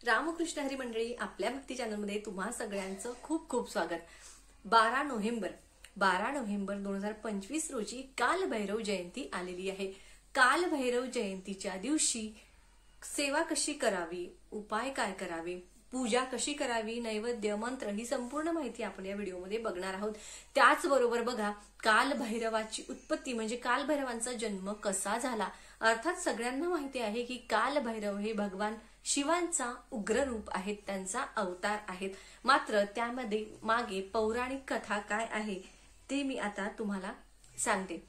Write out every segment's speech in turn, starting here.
रामकृष्ण हरी मंडळी, आपल्या भक्ती चॅनलमध्ये तुम्हा सगळ्यांचं खूप खूप स्वागत। 12 नोव्हेंबर 2025 रोजी कालभैरव जयंती आलेली आहे। कालभैरव जयंतीच्या दिवशी सेवा कशी करावी, उपाय काय करावे, पूजा कशी करावी, नैवेद्य, मंत्र ही संपूर्ण माहिती आपण या व्हिडिओमध्ये बघणार आहोत। त्याचबरोबर बघा, कालभैरवाची उत्पत्ती म्हणजे कालभैरवांचा जन्म कसा झाला। अर्थात सगळ्यांना माहिती आहे की कालभैरव हे भगवान शिवांचा उग्र रूप आहेत, त्यांचा अवतार आहेत। मात्र त्यामध्ये मागे पौराणिक कथा काय आहे ते मी आता तुम्हाला सांगते।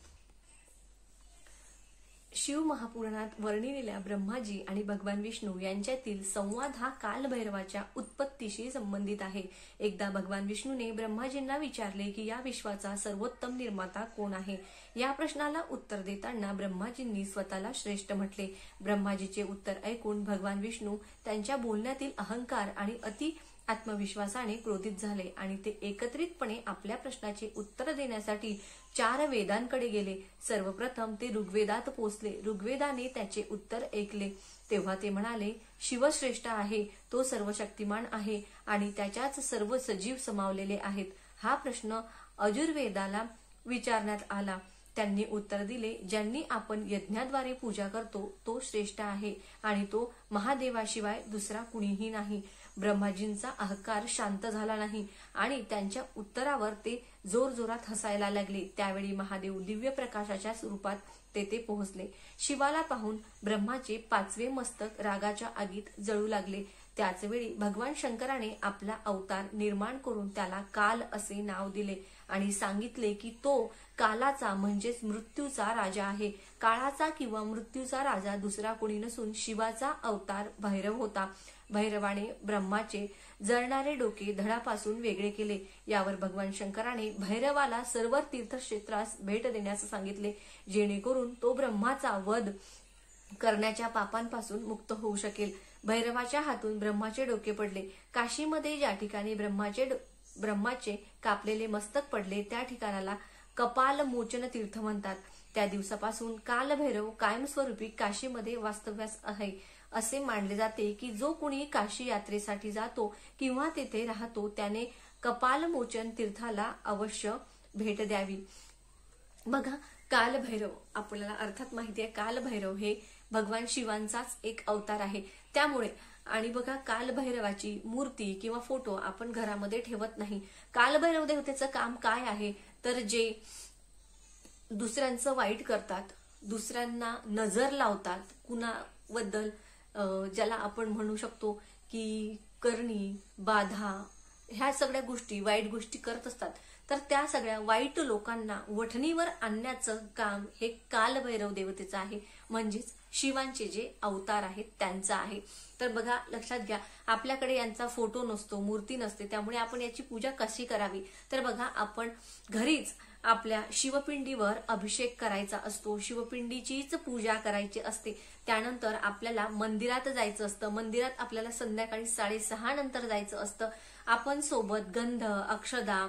शिव महापुराणात वर्णिलेल्या ब्रह्माजी आणि भगवान विष्णू यांच्यातील संवाद हा कालभैरवाच्या उत्पत्तीशी संबंधित आहे। एकदा भगवान विष्णूने ब्रह्माजींना विचारले की या विश्वाचा सर्वोत्तम निर्माता कोण आहे। या प्रश्नाला उत्तर देताना ब्रह्माजींनी स्वतःला श्रेष्ठ म्हटले। ब्रह्माजीचे उत्तर ऐकून भगवान विष्णू त्यांच्या बोलण्यातील अहंकार आणि अति आत्मविश्वासाने क्रोधित झाले आणि ते एकत्रितपणे आपल्या प्रश्नाचे उत्तर देण्यासाठी 4 वेदांकडे गेले। सर्वप्रथम ते ऋग्वेदात पोहोचले। ऋग्वेदाने त्याचे उत्तर ऐकले तेव्हा ते म्हणाले, शिव श्रेष्ठ आहे, तो सर्वशक्तिमान आहे आणि त्याच्याच सर्व सजीव समावलेले आहेत। हा प्रश्न यजुर्वेदाला विचारण्यात आला। त्यांनी उत्तर दिले, ज्यांनी आपण यज्ञाद्वारे पूजा करतो तो श्रेष्ठ आहे आणि तो महादेवाशिवाय दुसरा कुणीही नाही। ब्रह्माजींचा अहंकार शांत झाला नाही आणि त्यांच्या उत्तरावर ते जोरजोरात हसायला लागले। त्यावेळी महादेव दिव्य प्रकाशाच्या स्वरूपात तेथे पोहोचले। शिवाला पाहून ब्रह्माचे 5वे मस्तक रागाच्या आगीत जळू लागले। त्याच वेळी भगवान शंकराने आपला अवतार निर्माण करून त्याला काल असे नाव दिले आणि सांगितले की तो कालाचा म्हणजेच मृत्यूचा राजा आहे। काळाचा किंवा मृत्यूचा राजा दुसरा कोणी नसून शिवाचा अवतार भैरव होता। भैरवाने ब्रह्माचे जळणारे डोके धडापासून वेगळे केले। यावर भगवान शंकराने भैरवाला सर्व तीर्थक्षेत्रास भेट देण्यास सांगितले, जेणेकरून तो ब्रह्माचा वध करण्याच्या पापांपासून मुक्त होऊ शकेल। भैरवाच्या हातून ब्रह्माचे डोके पडले। काशीमध्ये ज्या ठिकाणी ब्रह्माचे कापलेले मस्तक पडले त्या ठिकाणाला कपाल मोचन तीर्थ म्हणतात। त्या दिवसापासून कालभैरव कायमस्वरूपी काशीमध्ये वास्तव्यास आहे। असे मानले जाते की जो कोणी काशी यात्रेसाठी जातो किंवा तेथे राहतो त्याने कपालमोचन तीर्थाला अवश्य भेट द्यावी। बघा, कालभैरव आपल्याला अर्थात माहिती आहे, कालभैरव हे भगवान शिवांचाच एक अवतार आहे। त्यामुळे आणि बघा, कालभैरवाची मूर्ती किंवा फोटो आपण घरामध्ये ठेवत नाही। कालभैरव देवतेचं काम काय आहे तर जे दुसऱ्यांचं वाईट करतात, दुसऱ्यांना नजर लावतात, कुणाबद्दल ज्याला आपण म्हणू शकतो की करणी, बाधा, ह्या सगळ्या गोष्टी, वाईट गोष्टी करत असतात, तर त्या सगळ्या वाईट लोकांना वठणीवर आणण्याचं काम हे कालभैरव देवतेचं आहे, म्हणजेच शिवांचे जे अवतार आहेत त्यांचा आहे। तर बघा, लक्षात घ्या, आपल्याकडे यांचा फोटो नसतो, मूर्ती नसते, त्यामुळे आपण याची पूजा कशी करावी तर बघा, आपण घरीच आपल्या शिवपिंडीवर अभिषेक करायचा असतो, शिवपिंडीचीच पूजा करायची असते। त्यानंतर आपल्याला मंदिरात जायचं असतं। मंदिरात आपल्याला संध्याकाळी 6:30 नंतर जायचं असतं। आपण सोबत गंध, अक्षदा,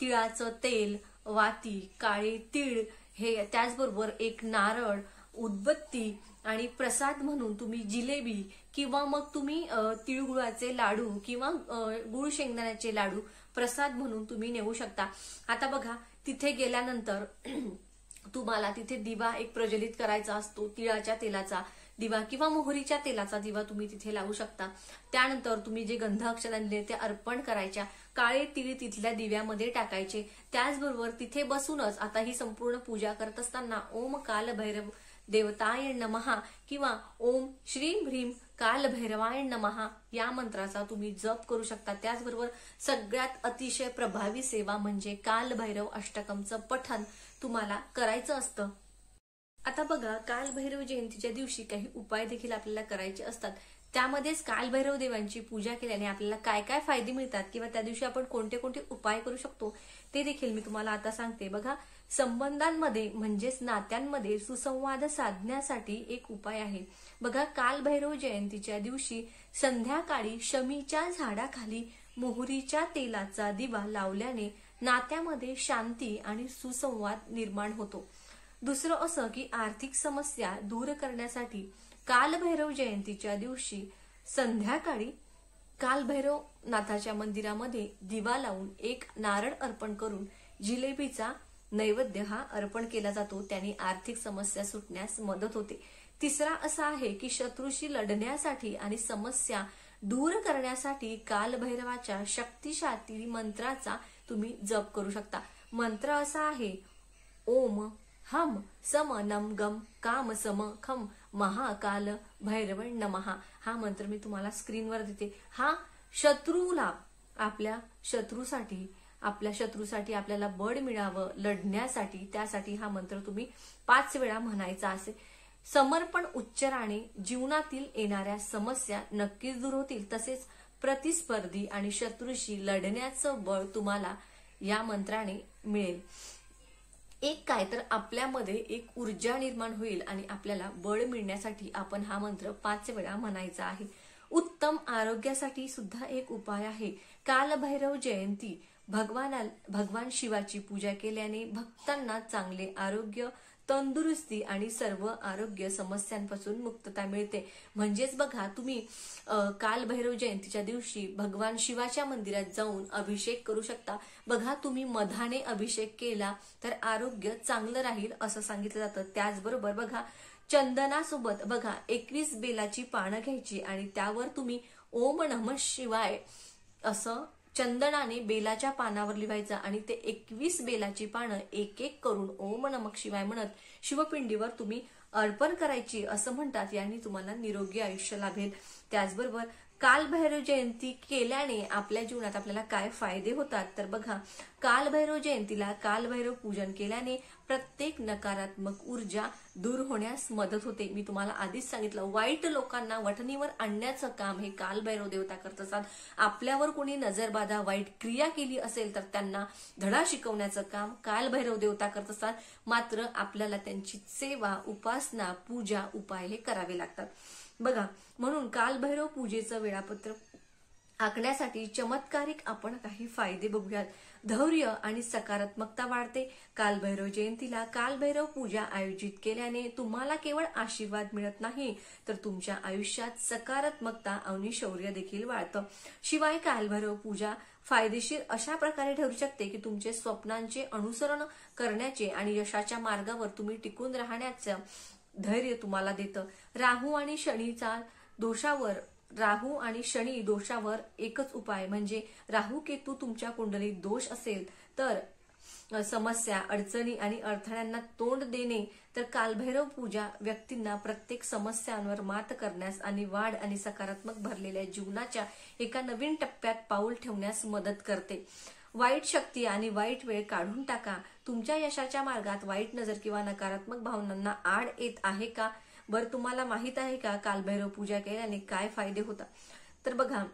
तिळाचं तेल, वाती, काळे तीळ, हे त्याचबरोबर एक नारळ, उदबत्ती आणि प्रसाद म्हणून तुम्ही जिलेबी किंवा मग तुम्ही तिळगुळाचे लाडू किंवा गुळ शेंगदाण्याचे लाडू प्रसाद म्हणून तुम्ही नेऊ शकता। आता बघा, तिथे गेल्यानंतर तुम्हाला तिथे दिवा एक प्रज्वलित करायचा असतो, तिळाच्या तेलाचा दिवा किंवा मोहरीच्या तेलाचा दिवा तुम्ही तिथे लावू शकता। त्यानंतर तुम्ही जे गंध अक्षदा आणले ते अर्पण करायच्या, काळे तीळ तिथल्या दिव्यामध्ये टाकायचे। त्याचबरोबर तिथे बसूनच आता ही संपूर्ण पूजा करत असताना ओम कालभैरव देवताय नमः किंवा ओम श्रीम ह्रीम कालभैरवाय नमः या मंत्राचा तुम्ही जप करू शकता। त्याचबरोबर सगळ्यात अतिशय प्रभावी सेवा म्हणजे कालभैरव अष्टकमचं पठण तुम्हाला करायचं असतं। आता बघा, कालभैरव जयंतीच्या दिवशी काही उपाय देखील आपल्याला करायचे असतात। त्यामध्येच कालभैरव देवांची पूजा केल्याने आपल्याला काय काय फायदे मिळतात किंवा त्या दिवशी आपण कोणते कोणते उपाय करू शकतो ते देखील मी तुम्हाला आता सांगते। बघा, संबंधांमध्ये म्हणजेच नात्यांमध्ये सुसंवाद साधण्यासाठी एक उपाय आहे। बघा, कालभैरव जयंतीच्या दिवशी संध्याकाळी शमीच्या झाडाखाली मोहरीच्या तेलाचा दिवा लावल्याने नात्यामध्ये शांती आणि सुसंवाद निर्माण होतो। दुसरं असं की आर्थिक समस्या दूर करण्यासाठी कालभैरव जयंतीच्या दिवशी संध्याकाळी कालभैरवनाथाच्या मंदिरामध्ये दिवा लावून एक नारळ अर्पण करून जिलेबीचा नैवेद्य हा अर्पण केला जातो. त्याने आर्थिक समस्या सुटण्यास मदत होते. तिसरा असा आहे की शत्रूशी लढण्यासाठी आणि समस्या दूर करण्यासाठी कालभैरवाच्या शक्तिशाली मंत्राचा तुम्ही जप करू शकता. मंत्र असा आहे, ओम हम सम नम गम काम सम खम महाकाल भैरव नमः. हा मंत्र मी तुम्हाला स्क्रीनवर देते. हा शत्रूला आपल्या शत्रूसाठी आपल्याला बळ मिळावं लढण्यासाठी, त्यासाठी हा मंत्र तुम्ही 5 वेळा म्हणायचा असेल. समर्पण उच्चाराने जीवनातील येणाऱ्या समस्या नक्कीच दूर होतील. तसेच प्रतिस्पर्धी आणि शत्रूशी लढण्याचं बळ तुम्हाला या मंत्राने मिळेल. एक काय तर आपल्यामध्ये एक ऊर्जा निर्माण होईल आणि आपल्याला बळ मिळण्यासाठी आपण हा मंत्र 5 वेळा म्हणायचा आहे. उत्तम आरोग्यासाठी सुद्धा एक उपाय आहे. कालभैरव जयंती भगवान शिवाची पूजा केल्याने भक्तांना चांगले आरोग्य, तंदुरुस्ती आणि सर्व आरोग्य समस्यांपासून मुक्तता मिळते. म्हणजेच बघा, तुम्ही कालभैरव जयंतीच्या दिवशी भगवान शिवाच्या मंदिरात जाऊन अभिषेक करू शकता. बघा, तुम्ही मधाने अभिषेक केला तर आरोग्य चांगलं राहील असं सांगितलं जातं. त्याचबरोबर बघा, चंदनासोबत बघा 21 बेलाची पानं घ्यायची आणि त्यावर तुम्ही ओम नमः शिवाय असं चंदनाने बेलाच्या पानावर लिहायचं आणि ते 21 बेलाची पानं एक एक करून ओम नमः शिवाय म्हणत शिवपिंडीवर तुम्ही अर्पण करायची असं म्हणतात. याने तुम्हाला निरोगी आयुष्य लाभेल. त्याचबरोबर कालभैरव जयंती केल्याने आपल्या जीवनात आपल्याला काय फायदे होतात तर बघा, कालभैरव जयंतीला कालभैरव पूजन केल्याने प्रत्येक नकारात्मक ऊर्जा दूर होण्यास मदत होते. मी तुम्हाला आधीच सांगितलं, वाईट लोकांना वठणीवर आणण्याचं काम हे कालभैरव देवता करत असतात. आपल्यावर कोणी नजरबाधा वाईट क्रिया केली असेल तर त्यांना धडा शिकवण्याचं काम कालभैरव देवता करत असतात. मात्र आपल्याला त्यांची सेवा, उपासना, पूजा, उपाय हे करावे लागतात. बघा, म्हणून कालभैरव पूजेचं वेळापत्रक आखण्यासाठी चमत्कारिक आपण काही फायदे बघूयात. धैर्य आणि सकारात्मकता वाढते. कालभैरव जयंतीला कालभैरव पूजा आयोजित केल्याने तुम्हाला केवळ आशीर्वाद मिळत नाही तर तुमच्या आयुष्यात सकारात्मकता आणि शौर्य देखील वाढतं. शिवाय कालभैरव पूजा फायदेशीर अशा प्रकारे ठरू शकते की तुमचे स्वप्नांचे अनुसरण करण्याचे आणि यशाच्या मार्गावर तुम्ही टिकून राहण्याचं धैर्य तुम्हाला देतं. राहू आणि शनी दोषावर एकच उपाय म्हणजे राहू केतू तुमच्या कुंडलीत दोष असेल तर समस्या, अडचणी आणि अडथळ्यांना तोंड देणे, तर कालभैरव पूजा व्यक्तींना प्रत्येक समस्यांवर मात करण्यास आणि वाढ आणि सकारात्मक भरलेल्या जीवनाच्या एका नवीन टप्प्यात पाऊल ठेवण्यास मदत करते. वाईट शक्ती आणि वाईट वेळ काढून टाका. तुमच्या यशाच्या मार्गात वाईट नजर किंवा नकारात्मक भावनांना आड येत आहे का? बरं, तुम्हाला माहित आहे का कालभैरव पूजा केल्याने काय फायदे होतात? तर बघा,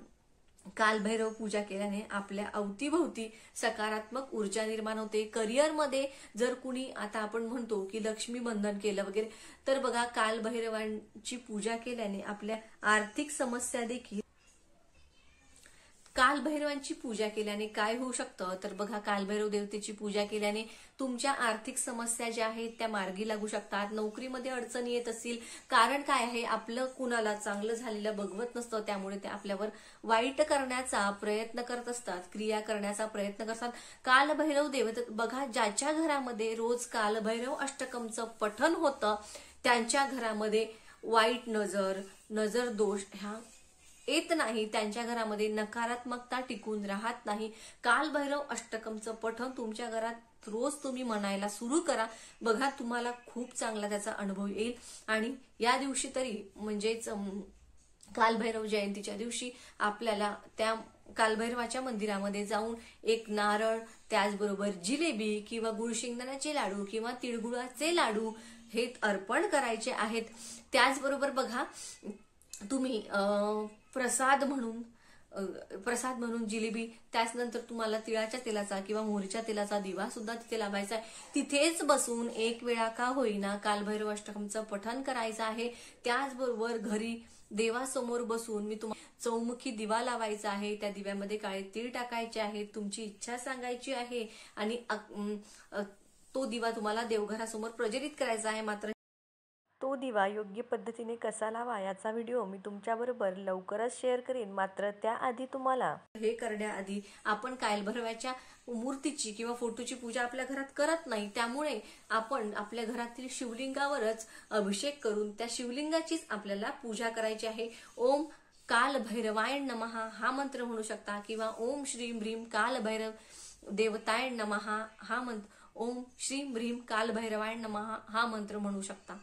कालभैरव पूजा केल्याने आपल्या अवतीभोवती सकारात्मक ऊर्जा निर्माण होते. करिअरमध्ये जर कुणी, आता आपण म्हणतो की लक्ष्मी बंधन केलं वगैरे, तर बघा कालभैरवांची पूजा केल्याने आपल्या आर्थिक समस्या देखील, कालभैरवांची पूजा केल्याने काय होऊ शकतं तर बघा, कालभैरव देवतेची पूजा केल्याने तुमच्या आर्थिक समस्या ज्या आहेत त्या मार्गी लागू शकतात. नोकरीमध्ये अडचणी येत असतील, कारण काय आहे, आपलं कुणाला चांगलं झालेलं बघवत नसतं, त्यामुळे ते आपल्यावर वाईट करण्याचा प्रयत्न करत असतात, क्रिया करण्याचा प्रयत्न करतात. कालभैरव देवते बघा, ज्याच्या घरामध्ये रोज कालभैरव अष्टकमचं पठण होतं त्यांच्या घरामध्ये वाईट नजर दोष ह्या येत नाही, त्यांच्या घरामध्ये नकारात्मकता टिकून राहत नाही. कालभैरव अष्टकमचं पठण तुमच्या घरात रोज तुम्ही म्हणायला सुरू करा. बघा, तुम्हाला खूप चांगला त्याचा अनुभव येईल. आणि या दिवशी तरी म्हणजेच कालभैरव जयंतीच्या दिवशी आपल्याला त्या कालभैरवाच्या मंदिरामध्ये जाऊन एक नारळ, त्याचबरोबर जिलेबी किंवा गुळशेंगदाण्याचे लाडू किंवा तिळगुळाचे लाडू हे अर्पण करायचे आहेत. त्याचबरोबर बघा, तुम्ही प्रसाद म्हणून जिलेबी, त्याचनंतर तुम्हाला तिळाच्या तेलाचा किंवा मोहरीच्या तेलाचा दिवा सुद्धा तिथे लावायचा आहे. तिथेच बसून एक वेळा का होईना कालभैरव अष्टकमचं पठण करायचं आहे. त्याचबरोबर घरी देवासमोर बसून मी तुम्हाला चौमुखी दिवा लावायचा आहे. त्या दिव्यामध्ये काळे तीळ टाकायचे आहेत, तुमची इच्छा सांगायची आहे आणि तो दिवा तुम्हाला देवघरासमोर प्रज्वलित करायचा आहे. मात्र तो दिवा योग्य पद्धतीने कसा लावा याचा व्हिडिओ मी तुमच्याबरोबर लवकरच शेअर करीन. मात्र त्याआधी तुम्हाला हे करण्याआधी आपण कालभैरवाच्या मूर्तीची किंवा फोटोची पूजा आपल्या घरात करत नाही. त्यामुळे आपण आपल्या घरातील शिवलिंगावरच अभिषेक करून त्या शिवलिंगाचीच आपल्याला पूजा करायची आहे. ओम काल भैरवाय नमः हा मंत्र म्हणू शकता किंवा ओम श्रीम ह्रीम काल भैरव देवताय नमः हा मंत्र, ओम श्रीम ह्रीम काल भैरवाय नमः हा मंत्र म्हणू शकता.